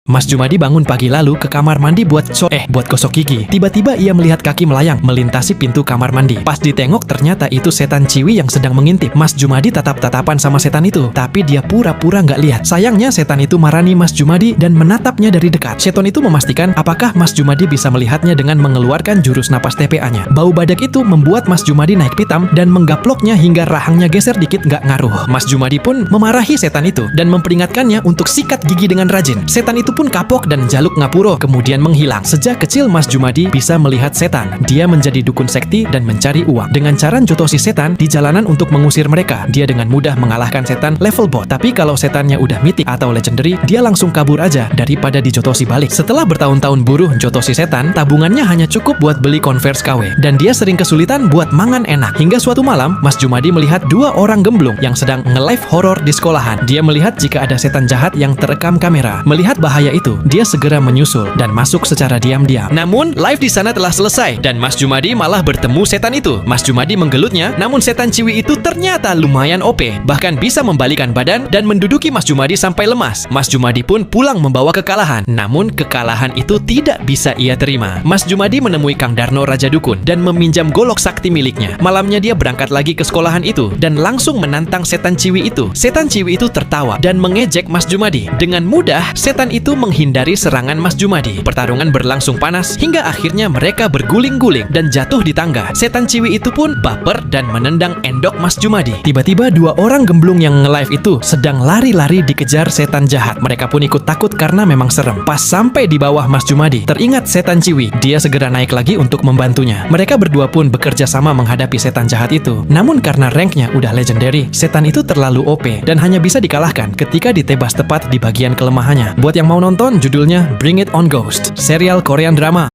Mas Jumadi bangun pagi lalu ke kamar mandi buat gosok gigi. Tiba-tiba ia melihat kaki melayang melintasi pintu kamar mandi. Pas ditengok ternyata itu setan Ciwi yang sedang mengintip. Mas Jumadi tatap-tatapan sama setan itu, tapi dia pura-pura nggak lihat. Sayangnya setan itu marani Mas Jumadi dan menatapnya dari dekat. Setan itu memastikan apakah Mas Jumadi bisa melihatnya dengan mengeluarkan jurus napas TPA-nya. Bau badak itu membuat Mas Jumadi naik pitam dan menggaploknya hingga rahangnya geser dikit nggak ngaruh. Mas Jumadi pun memarahi setan itu dan memperingatkannya untuk sikat gigi dengan rajin. Setan itu pun kapok dan jaluk ngapuro, kemudian menghilang. Sejak kecil Mas Jumadi bisa melihat setan. Dia menjadi dukun sekti dan mencari uang. Dengan cara jotosi setan di jalanan untuk mengusir mereka, dia dengan mudah mengalahkan setan level bot. Tapi kalau setannya udah mitik atau legendary, dia langsung kabur aja daripada dijotosi balik. Setelah bertahun-tahun buruh jotosi setan, tabungannya hanya cukup buat beli Converse KW. Dan dia sering kesulitan buat mangan enak. Hingga suatu malam, Mas Jumadi melihat dua orang gemblung yang sedang nge-live horor di sekolahan. Dia melihat jika ada setan jahat yang terekam kamera. Melihat bahaya itu, dia segera menyusul dan masuk secara diam-diam. Namun, live di sana telah selesai dan Mas Jumadi malah bertemu setan itu. Mas Jumadi menggelutnya, namun setan Ciwi itu ternyata lumayan OP, bahkan bisa membalikan badan dan menduduki Mas Jumadi sampai lemas. Mas Jumadi pun pulang membawa kekalahan. Namun, kekalahan itu tidak bisa ia terima. Mas Jumadi menemui Kang Darno Raja Dukun dan meminjam golok sakti miliknya. Malamnya dia berangkat lagi ke sekolahan itu dan langsung menantang setan Ciwi itu. Setan Ciwi itu tertawa dan mengejek Mas Jumadi. Dengan mudah, setan itu menghindari serangan Mas Jumadi. Pertarungan berlangsung panas hingga akhirnya mereka berguling-guling dan jatuh di tangga. Setan Ciwi itu pun baper dan menendang endok Mas Jumadi. Tiba-tiba dua orang gemblung yang nge-live itu sedang lari-lari dikejar setan jahat. Mereka pun ikut takut karena memang serem. Pas sampai di bawah Mas Jumadi, teringat setan Ciwi. Dia segera naik lagi untuk membantunya. Mereka berdua pun bekerja sama menghadapi setan jahat itu. Namun karena ranknya udah legendary, setan itu terlalu OP dan hanya bisa dikalahkan ketika ditebas tepat di bagian kelemahannya. Buat yang mau nonton, judulnya Bring It On Ghost, serial Korean drama.